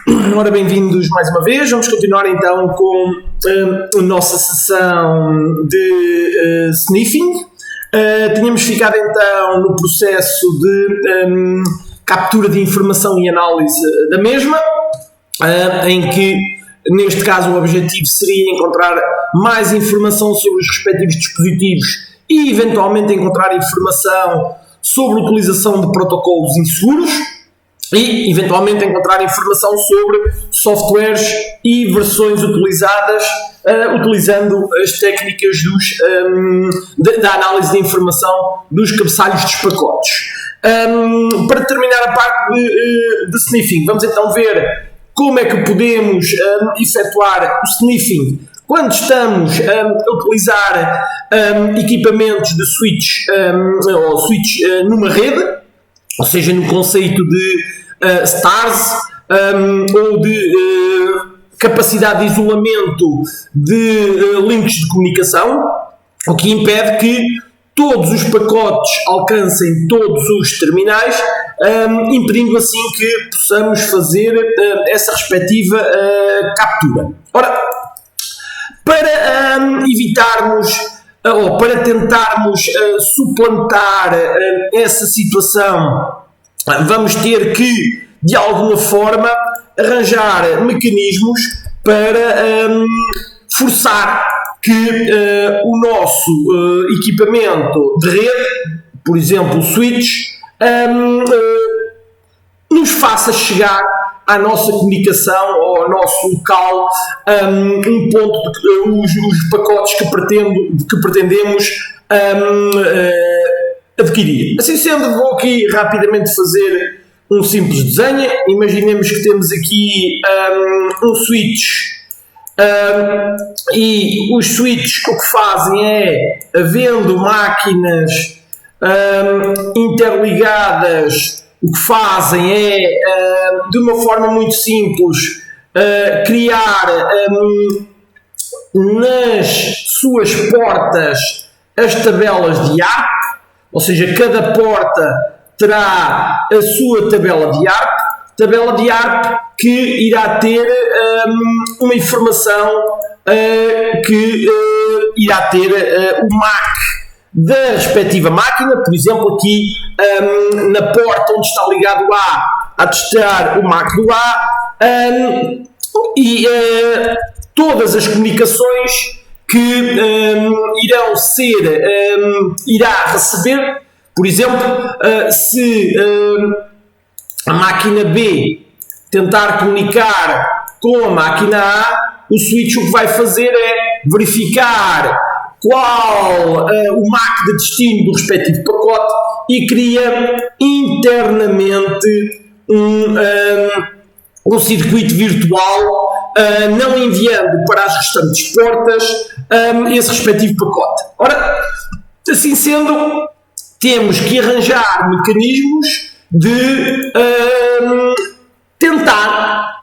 Ora, bem-vindos mais uma vez. Vamos continuar então com a nossa sessão de sniffing. Tínhamos ficado então no processo de captura de informação e análise da mesma, em que neste caso o objetivo seria encontrar mais informação sobre os respectivos dispositivos e eventualmente encontrar informação sobre a utilização de protocolos inseguros e eventualmente encontrar informação sobre softwares e versões utilizadas utilizando as técnicas da análise de informação dos cabeçalhos dos pacotes. Para terminar a parte de sniffing, vamos então ver como é que podemos efetuar o sniffing quando estamos a utilizar equipamentos de switch ou switch numa rede, ou seja, no conceito de stars ou de capacidade de isolamento de links de comunicação, o que impede que todos os pacotes alcancem todos os terminais, impedindo assim que possamos fazer essa respectiva captura. Ora, para evitarmos ou para tentarmos suplantar essa situação, vamos ter que, de alguma forma, arranjar mecanismos para forçar que o nosso equipamento de rede, por exemplo, o switch, nos faça chegar à nossa comunicação ou ao nosso local um ponto de os pacotes que pretendemos adquirir. Assim sendo, vou aqui rapidamente fazer um simples desenho. Imaginemos que temos aqui um switch e os switches o que fazem é, havendo máquinas interligadas, o que fazem é, de uma forma muito simples, criar nas suas portas as tabelas de ARP, ou seja, cada porta terá a sua tabela de ARP que irá ter uma informação que irá ter o MAC da respectiva máquina. Por exemplo, aqui na porta onde está ligado o A, há de estar o MAC do A e todas as comunicações que irá receber. Por exemplo, se a máquina B tentar comunicar com a máquina A, o switch o que vai fazer é verificar qual o MAC de destino do respectivo pacote e cria internamente um circuito virtual, não enviando para as restantes portas esse respectivo pacote. Ora, assim sendo, temos que arranjar mecanismos de tentar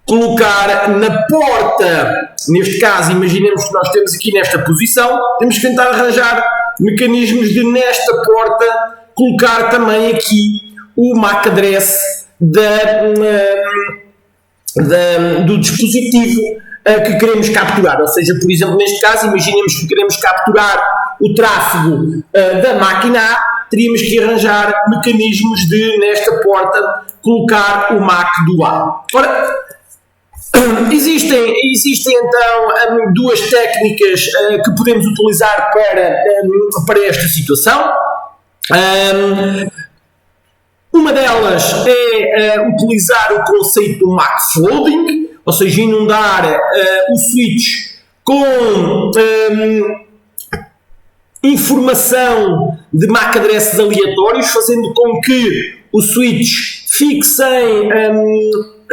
colocar na porta, neste caso, imaginemos que nós temos aqui nesta posição, temos que tentar arranjar mecanismos de nesta porta colocar também aqui o MAC address do dispositivo que queremos capturar. Ou seja, por exemplo, neste caso, imaginemos que queremos capturar o tráfego da máquina A, teríamos que arranjar mecanismos de, nesta porta, colocar o MAC do A. Ora, existem então duas técnicas que podemos utilizar para esta situação. Uma delas é utilizar o conceito do MAC flooding, ou seja, inundar o switch com informação de MAC addresses aleatórios, fazendo com que o switch fique sem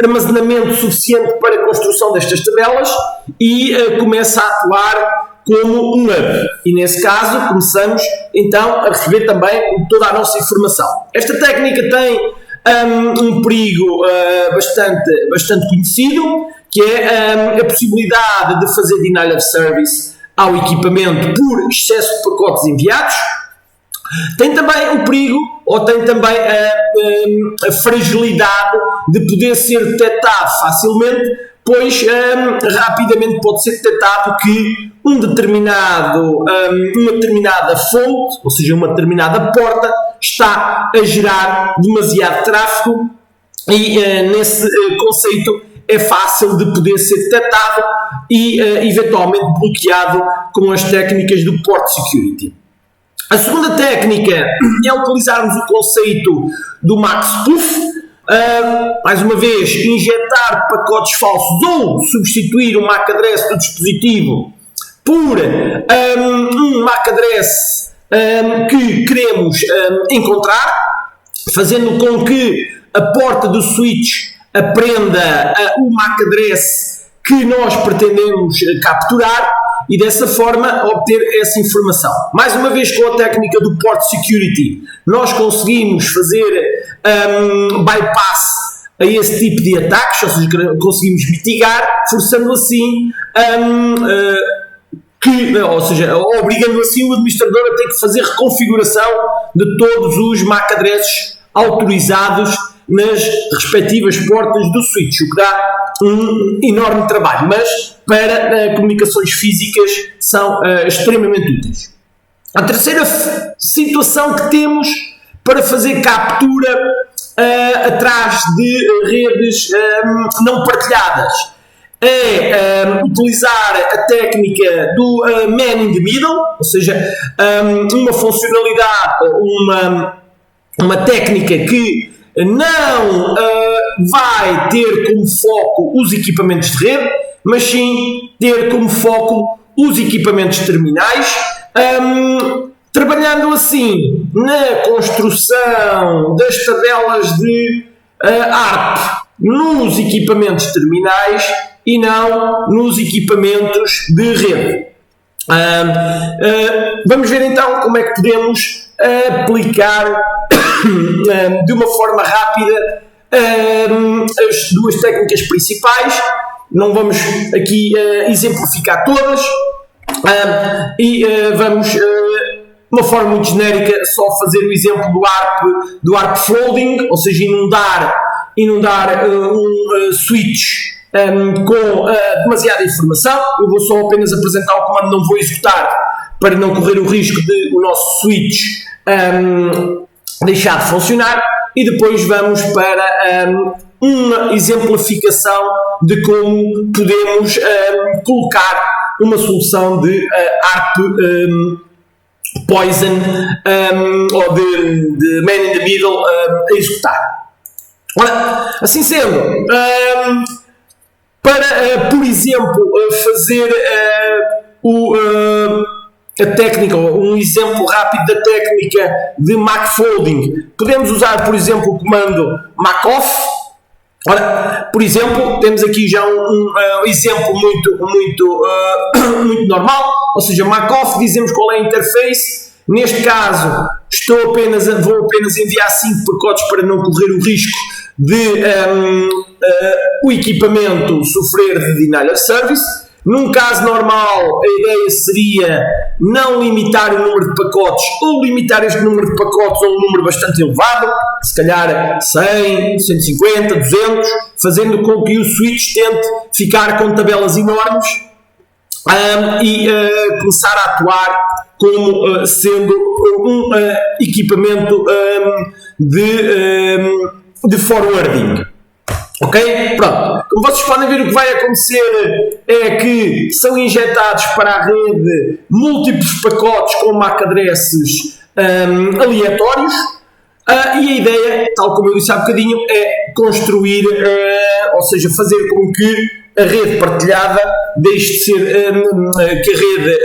armazenamento suficiente para a construção destas tabelas e começa a atuar como um hub. E nesse caso começamos então a receber também toda a nossa informação. Esta técnica tem um perigo bastante conhecido, que é a possibilidade de fazer denial of service ao equipamento por excesso de pacotes enviados. Tem também o perigo, ou tem também a fragilidade de poder ser detectado facilmente, pois rapidamente pode ser detectado que uma determinada fonte, ou seja, uma determinada porta, está a gerar demasiado tráfego e nesse conceito é fácil de poder ser detectado e eventualmente bloqueado com as técnicas do Port Security. A segunda técnica é utilizarmos o conceito do MAC-Spoof, mais uma vez, injetar pacotes falsos ou substituir o MAC address do dispositivo por um MAC address que queremos encontrar, fazendo com que a porta do switch aprenda o MAC address que nós pretendemos capturar e dessa forma obter essa informação. Mais uma vez, com a técnica do Port Security, nós conseguimos fazer bypass a esse tipo de ataques, ou seja, conseguimos mitigar, forçando assim obrigando assim o administrador a ter que fazer reconfiguração de todos os MAC addresses autorizados nas respectivas portas do switch, o que dá um enorme trabalho, mas para comunicações físicas são extremamente úteis. A terceira situação que temos para fazer captura atrás de redes não partilhadas é utilizar a técnica do man in the middle, ou seja, uma funcionalidade, uma técnica que não vai ter como foco os equipamentos de rede, mas sim ter como foco os equipamentos terminais, trabalhando assim na construção das tabelas de ARP nos equipamentos terminais e não nos equipamentos de rede. Vamos ver então como é que podemos aplicar de uma forma rápida as duas técnicas principais. Não vamos aqui exemplificar todas e vamos de uma forma muito genérica só fazer o exemplo do ARP flooding, ou seja, inundar um switch com demasiada informação. Eu vou só apenas apresentar o comando, não vou executar para não correr o risco de o nosso switch deixar de funcionar, e depois vamos para uma exemplificação de como podemos colocar uma solução de ARP Poison ou de Man in the Middle a executar. Ora, assim sendo, para, por exemplo, fazer a técnica, um exemplo rápido da técnica de MAC-folding, podemos usar, por exemplo, o comando MAC-off. Ora, por exemplo, temos aqui já um exemplo muito normal, ou seja, MAC-off, dizemos qual é a interface. Neste caso, vou apenas enviar 5 pacotes para não correr o risco de o equipamento sofrer de denial of service. Num caso normal, a ideia seria não limitar o número de pacotes ou limitar este número de pacotes a um número bastante elevado, se calhar 100, 150, 200, fazendo com que o switch tente ficar com tabelas enormes e começar a atuar como sendo um equipamento de forwarding. Ok? Pronto. Como vocês podem ver, o que vai acontecer é que são injetados para a rede múltiplos pacotes com MAC addresses aleatórios e a ideia, tal como eu disse há bocadinho, é construir, ou seja, fazer com que a rede partilhada deixe de ser, que a rede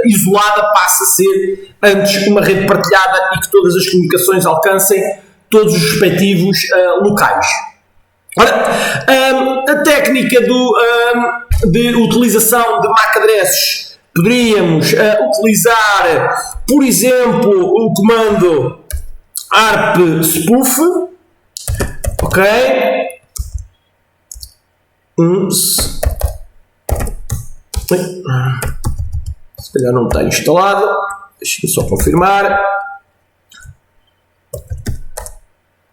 isolada passe a ser antes uma rede partilhada e que todas as comunicações alcancem todos os respectivos locais. Ora, a técnica de utilização de MAC addresses, poderíamos utilizar, por exemplo, o comando ARP spoof, ok? Se calhar não está instalado. Deixa-me só confirmar.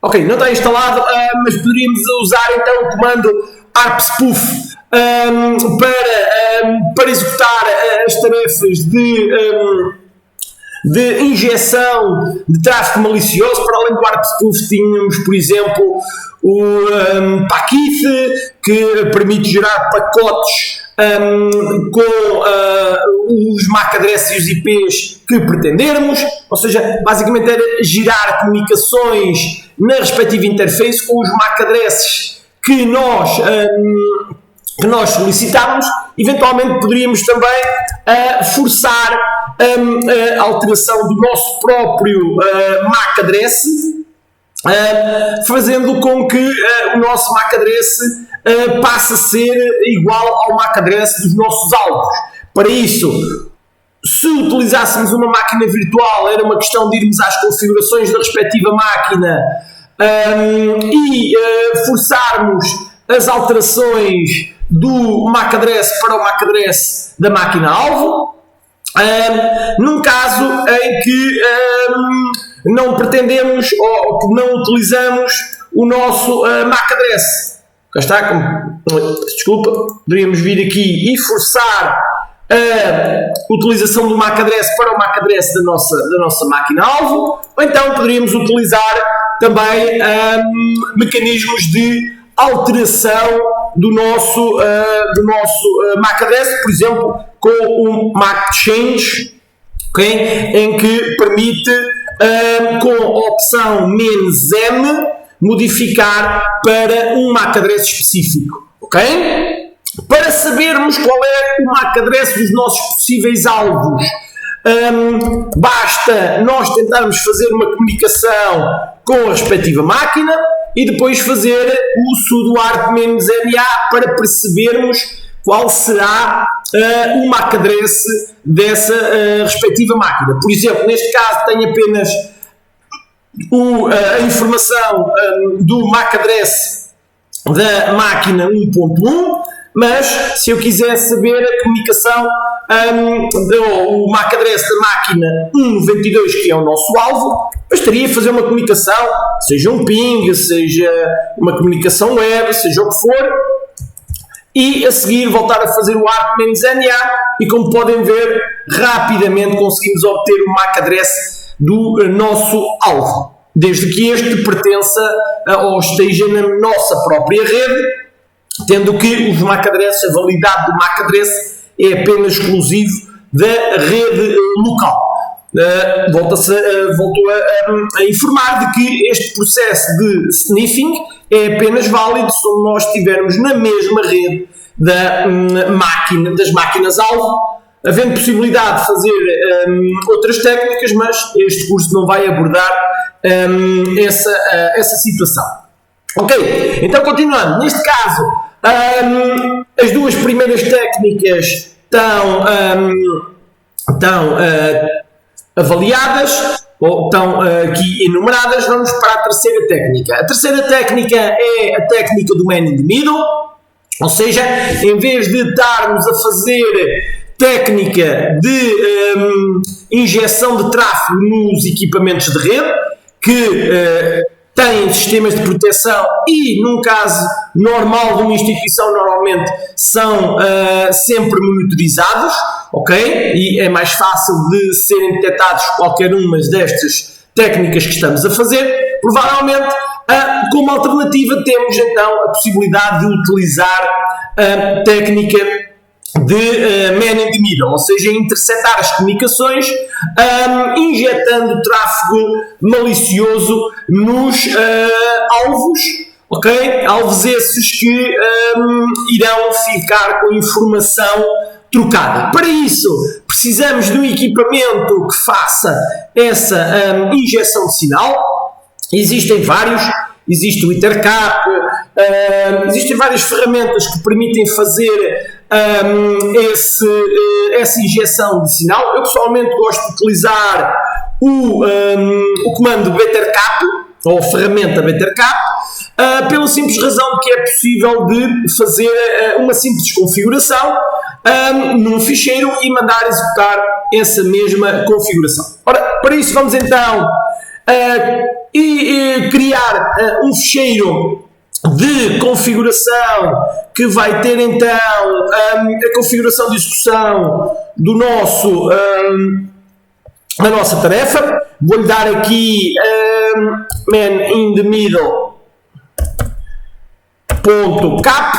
Ok, não está instalado, mas poderíamos usar então o comando arpspoof para executar as tarefas de injeção de tráfego malicioso. Para além do arpspoof tínhamos, por exemplo, o Packith, que permite gerar pacotes com os MAC addresses e os IPs que pretendermos, ou seja, basicamente era gerar comunicações na respectiva interface com os MAC addresses que nós solicitávamos. Eventualmente poderíamos também forçar a alteração do nosso próprio MAC address, fazendo com que o nosso MAC address passe a ser igual ao MAC address dos nossos alvos. Para isso, se utilizássemos uma máquina virtual, era uma questão de irmos às configurações da respectiva máquina e forçarmos as alterações do MAC address para o MAC address da máquina-alvo, num caso em que não pretendemos ou que não utilizamos o nosso MAC address. Cá está, desculpa, poderíamos vir aqui e forçar a utilização do MAC address para o MAC address da nossa máquina-alvo, ou então poderíamos utilizar também mecanismos de alteração do nosso MAC address, por exemplo, com o MAC change, okay? Em que permite, com a opção "-m", modificar para um MAC address específico. Ok? Para sabermos qual é o MAC address dos nossos possíveis alvos, basta nós tentarmos fazer uma comunicação com a respectiva máquina e depois fazer o sudo arp-ma para percebermos qual será o MAC address dessa respectiva máquina. Por exemplo, neste caso tenho apenas a informação do MAC address da máquina 1.1, mas se eu quiser saber a comunicação, o MAC address da máquina 1.92, que é o nosso alvo, bastaria fazer uma comunicação, seja um ping, seja uma comunicação web, seja o que for, e a seguir voltar a fazer o arp-ma, e como podem ver, rapidamente conseguimos obter o MAC address do nosso alvo, desde que este pertença ou esteja na nossa própria rede, tendo que os MAC address, a validade do MAC address é apenas exclusivo da rede local. Voltou a informar de que este processo de sniffing é apenas válido se nós estivermos na mesma rede das máquinas-alvo, havendo possibilidade de fazer outras técnicas, mas este curso não vai abordar essa situação. Ok, então continuando, neste caso, as duas primeiras técnicas estão avaliadas, ou estão aqui enumeradas. Vamos para a terceira técnica. A terceira técnica é a técnica do man in the middle, ou seja, em vez de estarmos a fazer técnica de injeção de tráfego nos equipamentos de rede, que têm sistemas de proteção e, num caso normal de uma instituição, normalmente são sempre monitorizados, ok? E é mais fácil de serem detectados qualquer uma destas técnicas que estamos a fazer. Provavelmente, como alternativa, temos então a possibilidade de utilizar a técnica de man in the middle, ou seja, interceptar as comunicações, injetando tráfego malicioso nos alvos, ok? Alvos esses que irão ficar com informação trocada. Para isso, precisamos de um equipamento que faça essa injeção de sinal. Existem vários. Existe o Ethercap, existem várias ferramentas que permitem fazer essa injeção de sinal. Eu pessoalmente gosto de utilizar o comando Bettercap, ou a ferramenta Bettercap, pela simples razão de que é possível de fazer uma simples configuração num ficheiro e mandar executar essa mesma configuração. Ora, para isso vamos então criar um ficheiro de configuração que vai ter então a configuração de execução do da nossa tarefa. Vou-lhe dar aqui man in the middle .cap,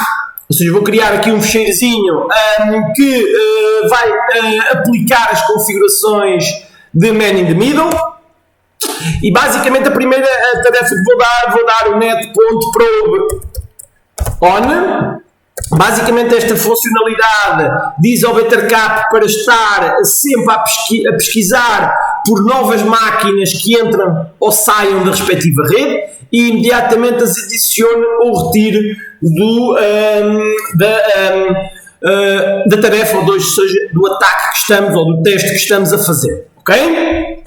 ou seja, vou criar aqui um ficheirozinho que vai aplicar as configurações de man in the middle. E basicamente a primeira tarefa que vou dar o net.probe on. Basicamente esta funcionalidade diz ao BetterCap para estar sempre a pesquisar por novas máquinas que entram ou saiam da respectiva rede e imediatamente as adicione ou retire da tarefa, ou seja, do ataque que estamos ou do teste que estamos a fazer. Ok?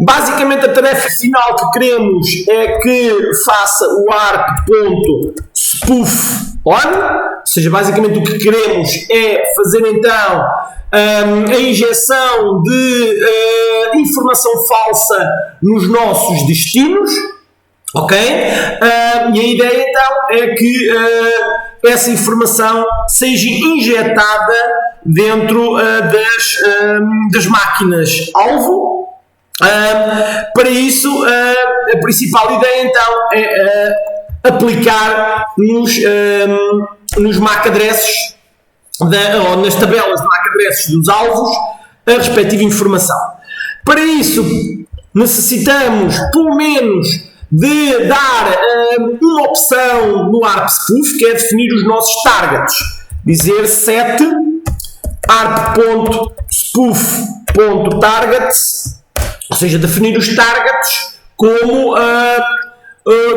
Basicamente a tarefa final que queremos é que faça o arp.spoof on, ou seja, basicamente o que queremos é fazer então a injeção de informação falsa nos nossos destinos, ok? E a ideia então é que essa informação seja injetada dentro das máquinas alvo. Para isso, a principal ideia então é aplicar nos MAC addresses ou nas tabelas de MAC addresses dos alvos a respectiva informação. Para isso, necessitamos pelo menos de dar uma opção no ARP-spoof, que é definir os nossos targets. Dizer set arp.spoof.targets, ou seja, definir os targets como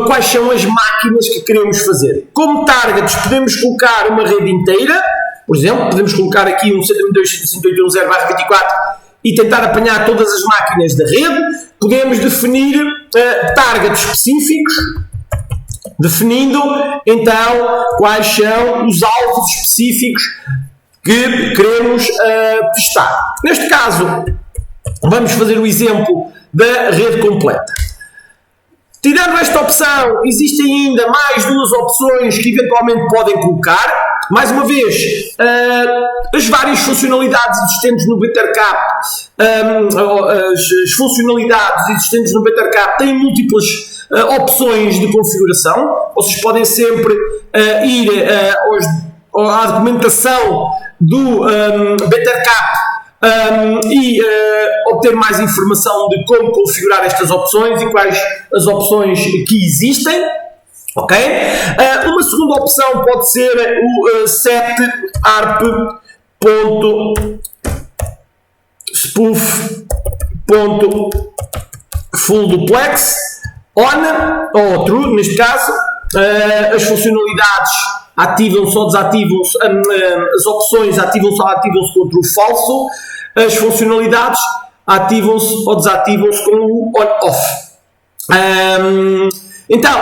quais são as máquinas que queremos fazer. Como targets podemos colocar uma rede inteira, por exemplo, podemos colocar aqui um 192.168.1.0/24 e tentar apanhar todas as máquinas da rede. Podemos definir targets específicos, definindo então quais são os alvos específicos que queremos testar. Neste caso, vamos fazer o exemplo da rede completa. Tirando esta opção, existem ainda mais duas opções que eventualmente podem colocar. Mais uma vez, as várias funcionalidades existentes no BetterCap, as funcionalidades existentes no BetterCap têm múltiplas opções de configuração. Vocês podem sempre ir à documentação do BetterCap e obter mais informação de como configurar estas opções e quais as opções que existem. Ok? Uma segunda opção pode ser o set arp.spoof.fullduplex on ou true, neste caso. As funcionalidades ativam-se ou desativam-se, as opções ativam-se ou ativam-se com o true falso, as funcionalidades ativam-se ou desativam-se com o on-off. Então,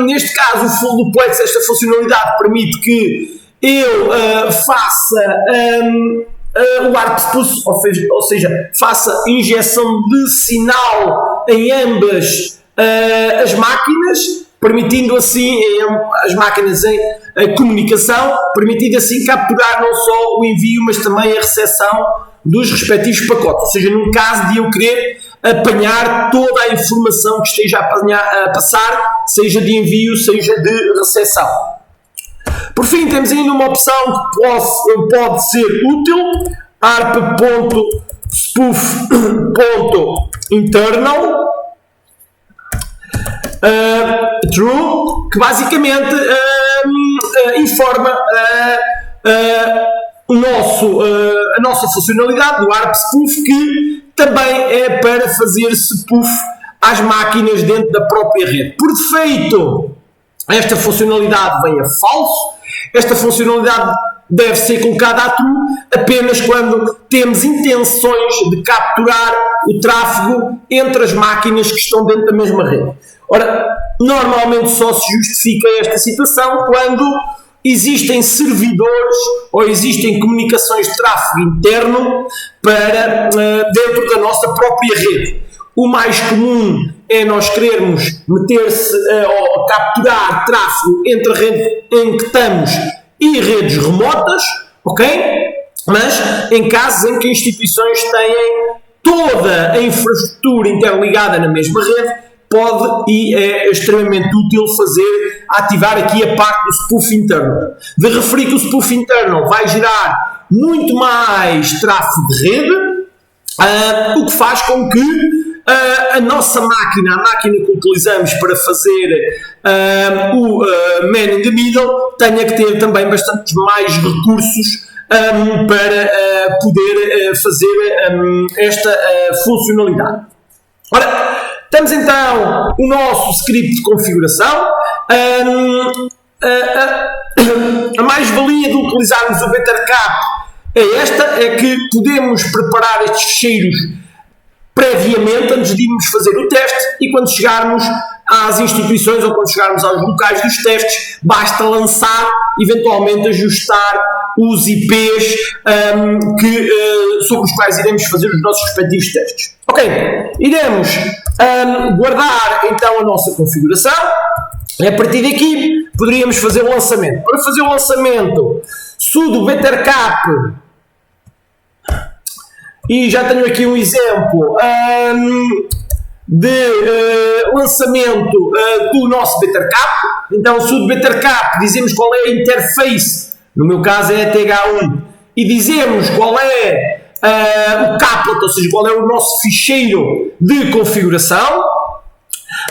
neste caso, o full duplex, esta funcionalidade permite que eu faça o ARP-spoof, ou seja, faça injeção de sinal em ambas as máquinas, permitindo assim, as máquinas em comunicação, permitindo assim capturar não só o envio, mas também a recepção dos respectivos pacotes. Ou seja, num caso de eu querer apanhar toda a informação que esteja a passar, seja de envio, seja de recepção. Por fim, temos ainda uma opção que pode ser útil, arp.spoof.internal true, que basicamente informa a nossa funcionalidade do ARP-spoof, que também é para fazer spoof às máquinas dentro da própria rede. Por defeito, esta funcionalidade vem a falso. Esta funcionalidade deve ser colocada a true apenas quando temos intenções de capturar o tráfego entre as máquinas que estão dentro da mesma rede. Ora, normalmente só se justifica esta situação quando existem servidores ou existem comunicações de tráfego interno para dentro da nossa própria rede. O mais comum é nós querermos meter-se ou capturar tráfego entre a rede em que estamos e redes remotas, ok? Mas em casos em que instituições têm toda a infraestrutura interligada na mesma rede, pode e é extremamente útil ativar aqui a parte do spoof internal. De referir que o spoof internal vai gerar muito mais tráfego de rede, o que faz com que a nossa máquina, a máquina que utilizamos para fazer o man in the middle, tenha que ter também bastante mais recursos para poder fazer esta funcionalidade. Ora, temos então o nosso script de configuração. A mais-valia de utilizarmos o BetterCap é esta, é que podemos preparar estes ficheiros previamente, antes de irmos fazer o teste, e quando chegarmos às instituições ou quando chegarmos aos locais dos testes, basta lançar, eventualmente ajustar os IPs sobre os quais iremos fazer os nossos respectivos testes. Ok, iremos guardar então a nossa configuração. A partir daqui poderíamos fazer o lançamento. Para fazer o lançamento, sudo bettercap, e já tenho aqui um exemplo de lançamento do nosso BetterCap. Então, sudo BetterCap, dizemos qual é a interface, no meu caso é a TH1, e dizemos qual é o caplet, ou seja, qual é o nosso ficheiro de configuração.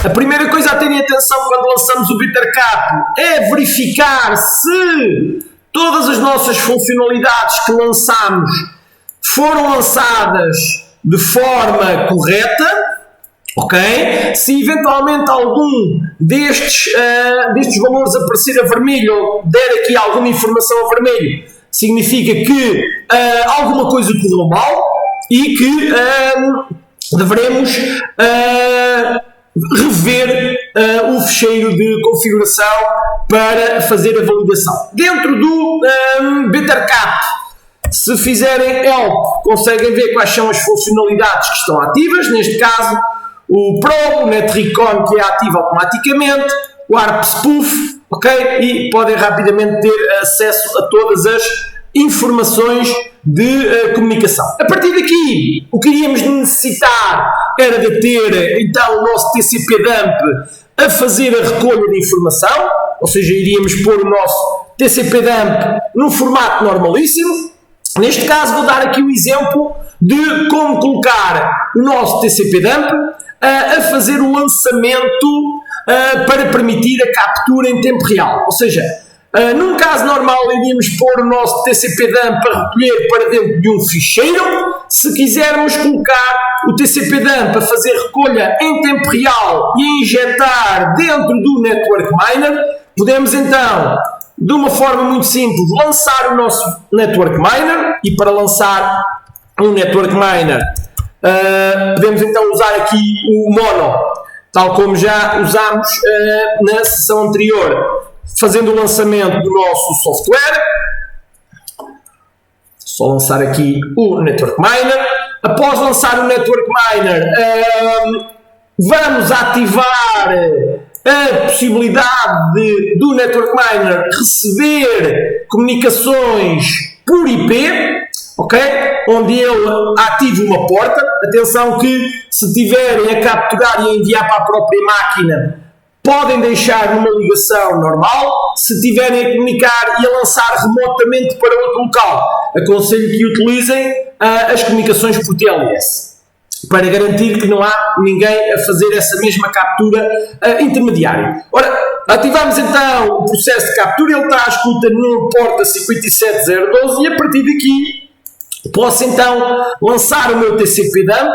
A primeira coisa a terem atenção quando lançamos o BetterCap é verificar se todas as nossas funcionalidades que lançamos foram lançadas de forma correta, ok? Se eventualmente algum destes valores aparecer a vermelho ou der aqui alguma informação a vermelho, significa que alguma coisa correu mal e que deveremos rever o ficheiro de configuração para fazer a validação. Dentro do BetterCap, se fizerem help, conseguem ver quais são as funcionalidades que estão ativas, neste caso o Pro, o NetRecon, que é ativo automaticamente, o ARP Spoof, ok? E podem rapidamente ter acesso a todas as informações de comunicação. A partir daqui, o que iríamos necessitar era de ter então o nosso TCP dump a fazer a recolha de informação, ou seja, iríamos pôr o nosso TCP dump num formato normalíssimo. Neste caso vou dar aqui o exemplo de como colocar o nosso TCP dump a fazer o lançamento para permitir a captura em tempo real. Ou seja, num caso normal iríamos pôr o nosso TCP dump a recolher para dentro de um ficheiro. Se quisermos colocar o TCP dump a fazer recolha em tempo real e a injetar dentro do Network Miner, podemos então, de uma forma muito simples, lançar o nosso Network Miner, e para lançar um Network Miner podemos então usar aqui o Mono, tal como já usámos na sessão anterior, fazendo o lançamento do nosso software. Só lançar aqui o Network Miner. Após lançar o Network Miner, vamos ativar a possibilidade do Network Miner receber comunicações por IP, ok? Onde ele ativa uma porta. Atenção que se tiverem a capturar e a enviar para a própria máquina, podem deixar numa ligação normal. Se tiverem a comunicar e a lançar remotamente para outro local, aconselho que utilizem as comunicações por TLS, para garantir que não há ninguém a fazer essa mesma captura intermediária. Ora, ativamos então o processo de captura, ele está à escuta no porta 57012 e a partir daqui posso então lançar o meu TCP dump,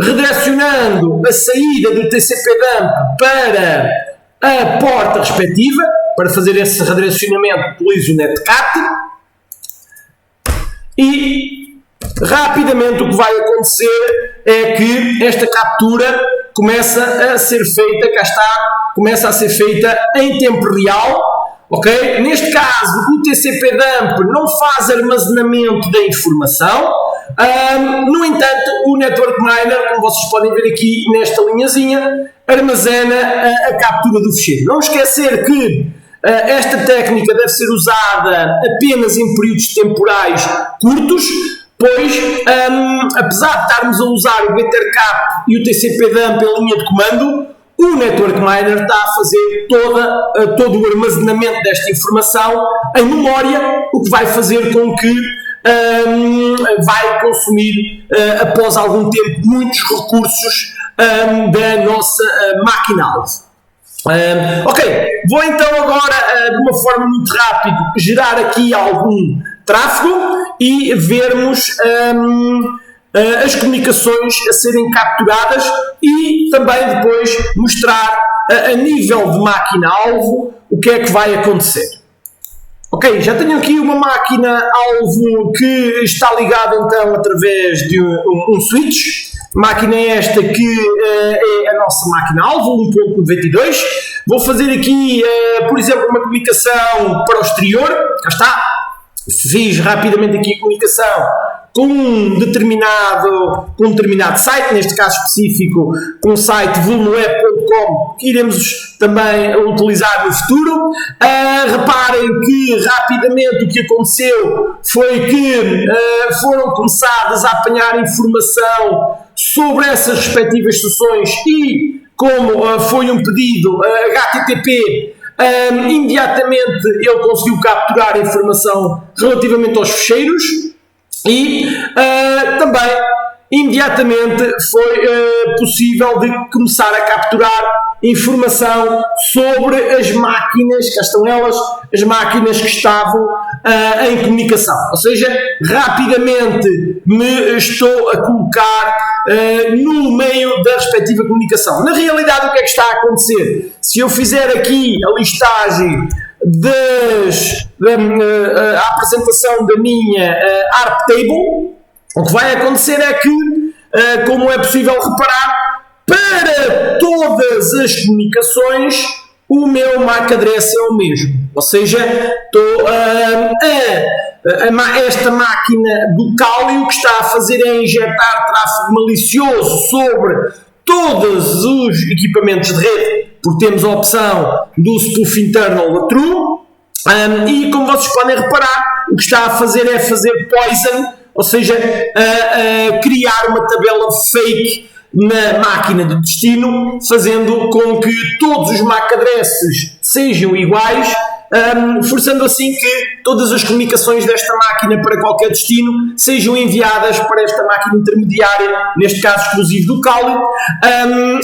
redirecionando a saída do TCP dump para a porta respectiva. Para fazer esse redirecionamento utilizo o Netcat e rapidamente o que vai acontecer é que esta captura começa a ser feita, cá está, começa a ser feita em tempo real, ok? Neste caso, o TCP/dump não faz armazenamento da informação. No entanto, o Network Miner, como vocês podem ver aqui nesta linhazinha, armazena a captura do ficheiro. Não esquecer que esta técnica deve ser usada apenas em períodos temporais curtos, pois, apesar de estarmos a usar o Bettercap e o TCP/dump em linha de comando, o Network Miner está a fazer todo o armazenamento desta informação em memória, o que vai fazer com que vai consumir, após algum tempo, muitos recursos da nossa máquina-alvo. Ok, vou então agora, de uma forma muito rápida, gerar aqui algum tráfego e vermos as comunicações a serem capturadas e também depois mostrar a nível de máquina-alvo o que é que vai acontecer. Ok, já tenho aqui uma máquina-alvo que está ligada então através de um switch. Máquina esta que é a nossa máquina-alvo, 1.92. Vou fazer aqui, por exemplo, uma comunicação para o exterior. Cá está. Fiz rapidamente aqui a comunicação com um determinado site, neste caso específico, com o site vulnoweb.com, que iremos também utilizar no futuro. Reparem que rapidamente o que aconteceu foi que foram começadas a apanhar informação sobre essas respectivas sessões e, como foi um pedido HTTP, imediatamente ele conseguiu capturar a informação relativamente aos ficheiros e também imediatamente foi possível de começar a capturar informação sobre as máquinas, cá estão elas, as máquinas que estavam em comunicação. Ou seja, rapidamente me estou a colocar no meio da respectiva comunicação. Na realidade, o que é que está a acontecer? Se eu fizer aqui a listagem a apresentação da minha ARP Table, o que vai acontecer é que, como é possível reparar, para todas as comunicações o meu MAC address é o mesmo. Ou seja, esta máquina do Kali o que está a fazer é injetar tráfego malicioso sobre todos os equipamentos de rede, porque temos a opção do spoof internal da true, e como vocês podem reparar, o que está a fazer é fazer poison, ou seja, criar uma tabela fake na máquina de destino, fazendo com que todos os MAC addresses sejam iguais, forçando assim que todas as comunicações desta máquina para qualquer destino sejam enviadas para esta máquina intermediária, neste caso exclusivo do Kali,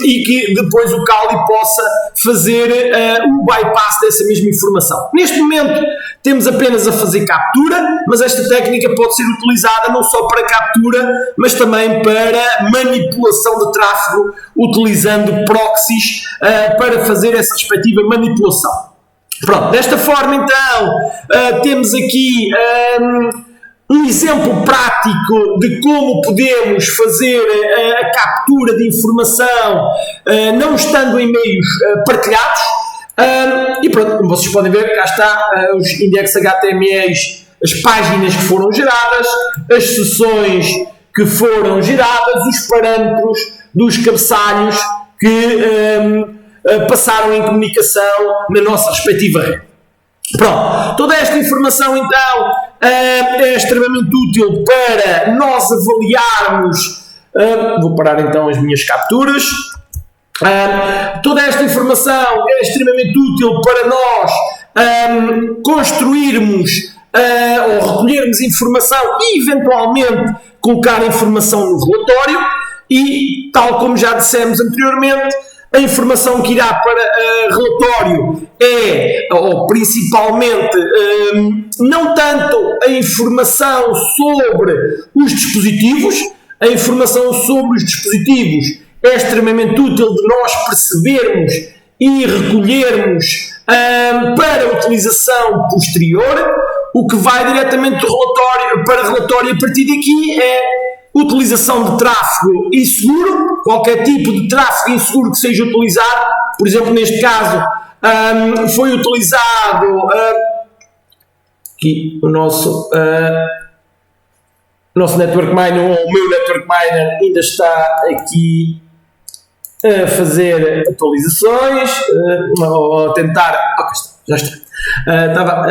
e que depois o Kali possa fazer o bypass dessa mesma informação. Neste momento temos apenas a fazer captura, mas esta técnica pode ser utilizada não só para captura, mas também para manipulação de tráfego, utilizando proxies para fazer essa respectiva manipulação. Pronto, desta forma então temos aqui um exemplo prático de como podemos fazer a captura de informação não estando em meios partilhados. E pronto, como vocês podem ver, cá está os index HTMLs, as páginas que foram geradas, as sessões que foram geradas, os parâmetros dos cabeçalhos que passaram em comunicação na nossa respectiva rede. Pronto, toda esta informação então é extremamente útil para nós avaliarmos. Vou parar então as minhas capturas. Toda esta informação é extremamente útil para nós construirmos ou recolhermos informação e eventualmente colocar informação no relatório e, tal como já dissemos anteriormente, a informação que irá para relatório é, ou principalmente, não tanto a informação sobre os dispositivos. A informação sobre os dispositivos é extremamente útil de nós percebermos e recolhermos para utilização posterior. O que vai diretamente do relatório para relatório a partir daqui é utilização de tráfego inseguro, qualquer tipo de tráfego inseguro que seja utilizado, por exemplo, neste caso, foi utilizado aqui o nosso network miner, ou o meu network miner ainda está aqui a fazer atualizações, ou a tentar, já está, estava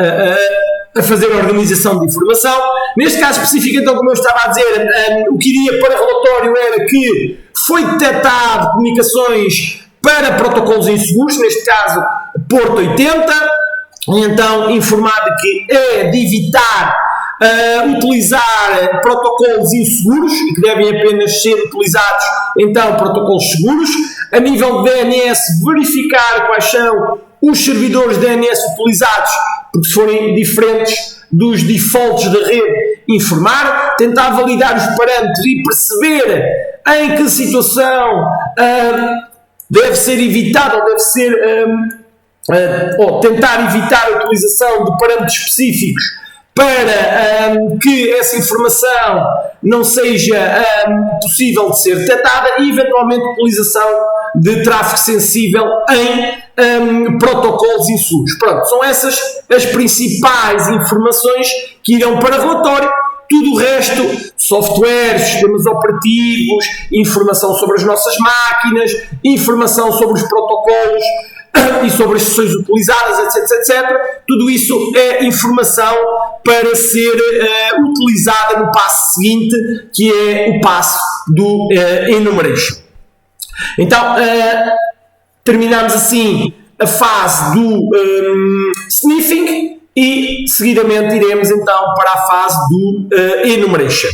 a fazer a organização de informação. Neste caso específico, então, como eu estava a dizer, o que iria para relatório era que foi detectado comunicações para protocolos inseguros, neste caso Porto 80, e então informado que é de evitar utilizar protocolos inseguros e que devem apenas ser utilizados então protocolos seguros. A nível de DNS, verificar quais são os servidores DNS utilizados, porque se forem diferentes dos defaults da rede, informar, tentar validar os parâmetros e perceber em que situação deve ser evitado ou deve ser ou tentar evitar a utilização de parâmetros específicos para que essa informação não seja possível de ser detectada, e eventualmente utilização de tráfego sensível em protocolos inseguros. Pronto, são essas as principais informações que irão para relatório. Tudo o resto, softwares, sistemas operativos, informação sobre as nossas máquinas, informação sobre os protocolos e sobre as sessões utilizadas, etc. Tudo isso é informação para ser utilizada no passo seguinte, que é o passo do enumeration. Então, terminamos assim a fase do sniffing e seguidamente iremos então para a fase do enumeration.